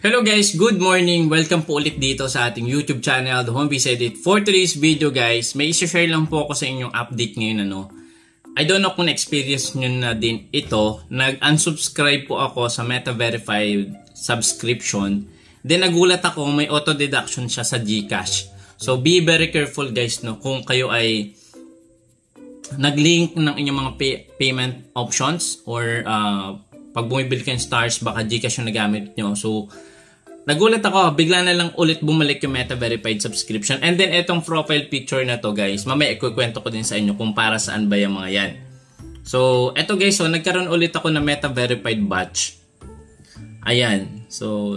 Hello guys, good morning. Welcome po ulit dito sa ating YouTube channel, The Homebase Edit. For today's video guys, may isi-share lang po ako sa inyong update ngayon. I don't know kung na-experience nyo na din ito. Nag-unsubscribe po ako sa Meta Verified subscription. Then nagulat ako, may auto-deduction siya sa GCash. So be very careful guys kung kayo ay nag-link ng inyong mga payment options or pag bumibili kayo ng stars, baka GCash yung nagamit nyo. So nagulat ako, bigla na lang ulit bumalik yung Meta Verified subscription. And then itong profile picture na to guys, mamaya ikukwento ko din sa inyo kung para saan ba yung mga yan. So eto guys, so nagkaroon ulit ako ng Meta Verified batch. Ayan. So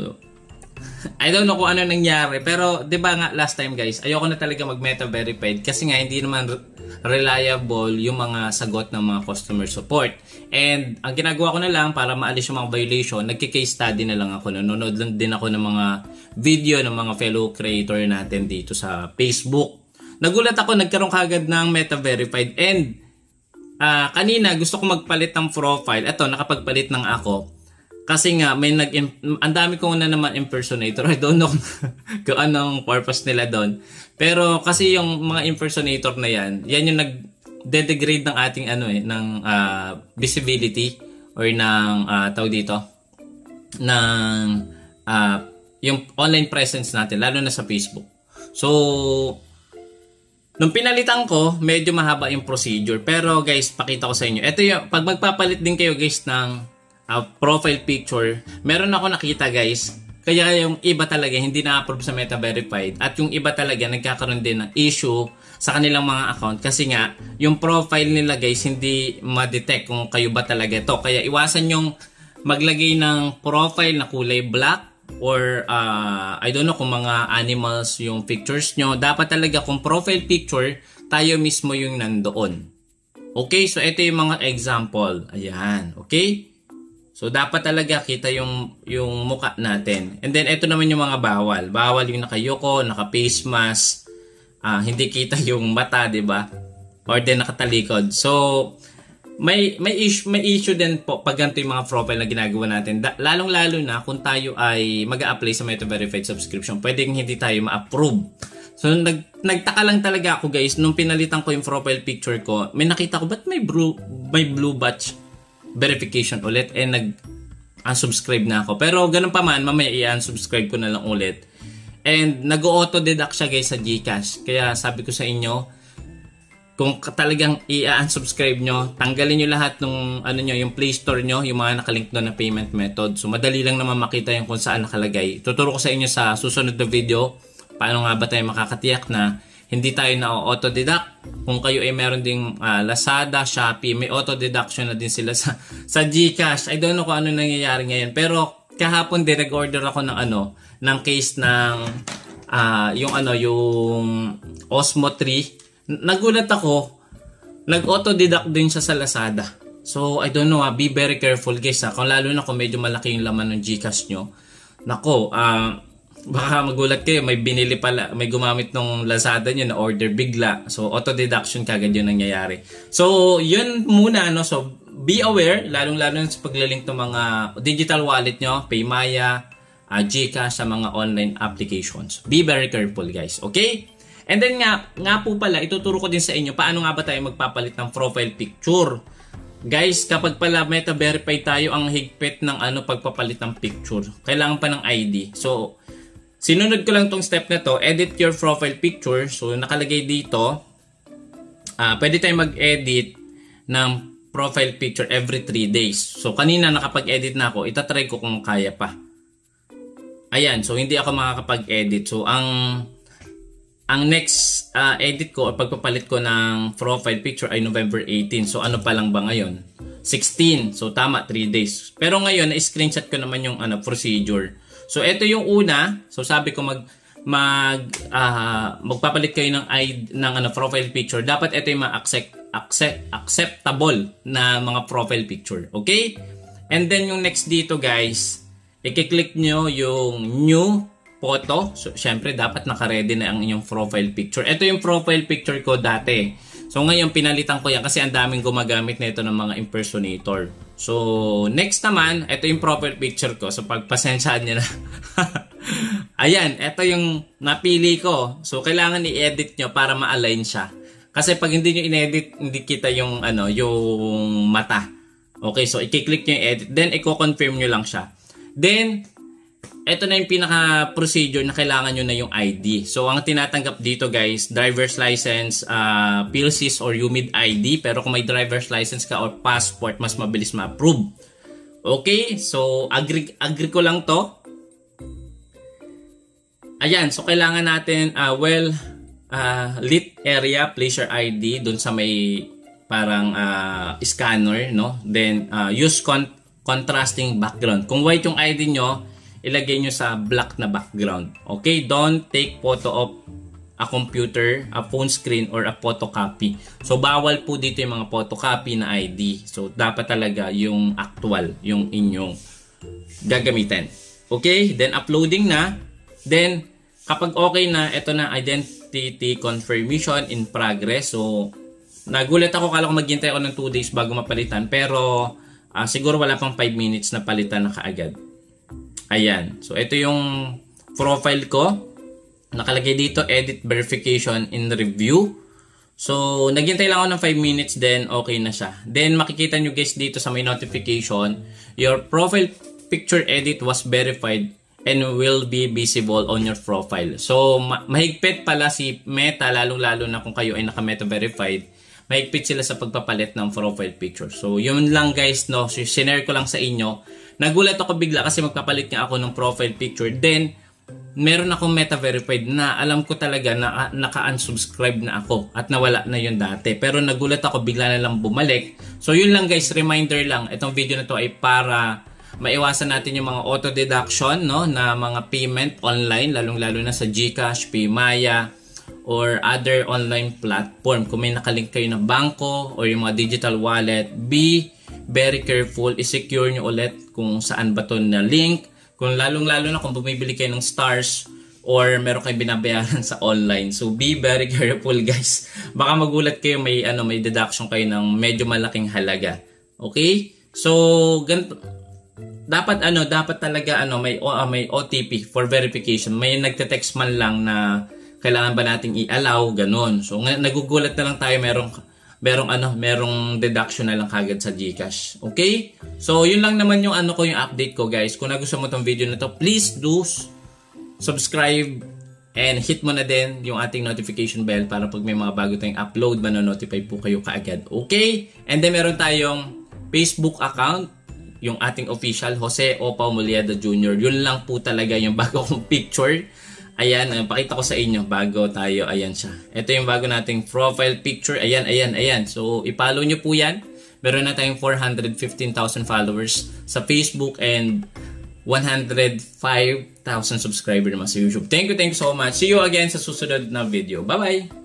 I don't know kung ano nangyari, pero 'di ba nga last time guys, ayoko na talaga mag Meta Verified kasi nga hindi naman reliable yung mga sagot ng mga customer support. And ang ginagawa ko na lang para maalis yung mga violation, nagki-case study na lang ako. Nanonood lang din ako ng mga video ng mga fellow creator natin dito sa Facebook. Nagulat ako, nagkaroon kagad ng Meta Verified. And kanina gusto ko magpalit ng profile. Eto, nakapagpalit ng ako. Kasi nga, ang dami kong na naman impersonator. I don't know kung anong purpose nila doon. Pero kasi yung mga impersonator na yan yung nag-degrade ng ating ng visibility or ng tawag dito ng yung online presence natin, lalo na sa Facebook. So nung pinalitan ko, medyo mahaba yung procedure. Pero guys, pakita ko sa inyo. Ito yung pag magpapalit din kayo guys ng profile picture, meron ako nakita guys, kaya yung iba talaga hindi na-approve sa Meta Verified at yung iba talaga nagkakaroon din ng issue sa kanilang mga account kasi nga yung profile nila guys hindi ma-detect kung kayo ba talaga ito. Kaya iwasan yung maglagay ng profile na kulay black or I don't know kung mga animals yung pictures nyo. Dapat talaga kung profile picture, tayo mismo yung nandoon. Okay, so ito yung mga example. Ayan, okay? So dapat talaga kita yung mukha natin. And then ito naman yung mga bawal. Bawal yung nakayoko, naka-face mask, hindi kita yung mata, 'di ba? Or then nakatalikod. So may issue din po pag ganito yung mga profile na ginagawa natin. Lalong-lalo na kung tayo ay mag-a-apply sa Meta Verified subscription, pwedeng hindi tayo ma-approve. So nagtaka lang talaga ako guys nung pinalitan ko yung profile picture ko. May nakita ko ba't may blue batch verification ulit and nag-unsubscribe na ako. Pero ganun pa man, mamaya i-unsubscribe ko na lang ulit. And nag-auto-deduct siya guys sa GCash. Kaya sabi ko sa inyo, kung talagang i-unsubscribe nyo, tanggalin nyo lahat ng yung Play Store nyo, yung mga nakalink doon na payment method. So madali lang naman makita yung kung saan nakalagay. Tuturo ko sa inyo sa susunod na video, paano nga ba tayo makakatiyak na hindi tayo na auto-deduct. Kung kayo ay meron ding Lazada, Shopee, may auto-deduction na din sila sa GCash. I don't know kung ano nangyayari ngayon. Pero kahapon din nag-order ako ng case ng yung Osmo 3. Nagulat ako, nag-auto-deduct din siya sa Lazada. So I don't know, be very careful guys kung lalo na kung medyo malaki yung laman ng GCash nyo. Nako, baka magulat kayo, may binili pala, may gumamit ng Lazada nyo na order bigla. So auto-deduction kagad yun nangyayari. So yun muna so be aware, lalong-lalo sa paglalink ng mga digital wallet nyo, Paymaya, GCash sa mga online applications. Be very careful guys, okay? And then nga po pala, ituturo ko din sa inyo paano nga ba tayo magpapalit ng profile picture. Guys, kapag pala Meta Verified tayo, ang higpit ng pagpapalit ng picture. Kailangan pa ng ID. So sinunod ko lang tong step na to, edit your profile picture. So nakalagay dito, pwede tayong mag-edit ng profile picture every 3 days. So kanina nakapag-edit na ako, itatry ko kung kaya pa. Ayan, so hindi ako makakapag-edit. So ang next edit ko o pagpapalit ko ng profile picture ay November 18. So ano pa lang ba ngayon? 16. So tama, 3 days. Pero ngayon, na-screenshot ko naman yung procedure. So ito yung una. So sabi ko magpapalit kayo ng profile picture. Dapat ito yung acceptable na mga profile picture. Okay? And then yung next dito guys, i-click nyo yung new photo. So syempre dapat naka-ready na ang inyong profile picture. Ito yung profile picture ko dati. So ngayon pinalitan ko yan kasi ang daming gumagamit nito ng mga impersonator. So next naman, ito yung profile picture ko. So pagpasensyaan niyo na. Ayan, ito yung napili ko. So kailangan i-edit nyo para ma-align siya. Kasi pag hindi nyo in-edit, hindi kita yung yung mata. Okay, so i-click nyo yung edit. Then i-confirm nyo lang siya. Then ito na yung pinaka-procedure na kailangan nyo na yung ID. So, ang tinatanggap dito guys, driver's license, PhilSys or UMID ID. Pero kung may driver's license ka or passport, mas mabilis ma-approve. Okay, so agree ko lang to. Ayan, so kailangan natin, lit area, place your ID dun sa may parang scanner, no? Then, use contrasting background. Kung white yung ID nyo, ilagay nyo sa black na background. Okay? Don't take photo of a computer, a phone screen, or a photocopy. So, bawal po dito yung mga photocopy na ID. So, dapat talaga yung actual, yung inyong gagamitin. Okay? Then, uploading na. Then, kapag okay na, ito na identity confirmation in progress. So, nagulat ako, kala ko maghintay ako ng 2 days bago mapalitan. Pero, siguro wala pang 5 minutes na palitan na kaagad. Ayan. So, ito yung profile ko. Nakalagay dito, edit verification in review. So, naghintay lang ako ng 5 minutes, then okay na siya. Then, makikita nyo guys dito sa may notification, your profile picture edit was verified and will be visible on your profile. So, mahigpit pala si Meta, lalong-lalo na kung kayo ay naka-Meta verified. Mahigpit sila sa pagpapalit ng profile picture. So, yun lang guys, no? So, sinare ko lang sa inyo. Nagulat ako bigla kasi magpapalit nga ako ng profile picture. Then, meron akong Meta verified na alam ko talaga na naka-unsubscribe na ako at nawala na yun dati. Pero nagulat ako, bigla na lang bumalik. So, yun lang guys, reminder lang. Itong video na to ay para maiwasan natin yung mga auto-deduction, no, na mga payment online, lalong-lalo na sa GCash, PayMaya, or other online platform. Kung may nakalink kayo na bangko or yung mga digital wallet, be very careful, i-secure nyo ulit kung saan ba to na link. Kung lalong-lalo na kung bumibili kayo ng stars or meron kayong binabayaran sa online. So be very careful guys. Baka magulat kayo may deduction kayo ng medyo malaking halaga. Okay? So ganito, dapat talaga may OTP for verification. May nagte-text man lang na kailangan ba nating i-allow, ganun. So nagugulat na lang tayo merong deduction na lang kagad sa GCash. Okay? So, yun lang naman yung yung update ko guys. Kung nagustuhan mo tong video na to, please do subscribe and hit mo na din yung ating notification bell para pag may mga bago tayong upload, manonotify po kayo kaagad. Okay? And then meron tayong Facebook account, yung ating official, Jose Opao Muliada Jr. Yun lang po talaga yung bago kong picture. Ayan, pakita ko sa inyo bago tayo. Ayan siya. Ito yung bago nating profile picture. Ayan. So, i-follow nyo po yan. Meron na tayong 415,000 followers sa Facebook and 105,000 subscribers naman sa YouTube. Thank you so much. See you again sa susunod na video. Bye-bye!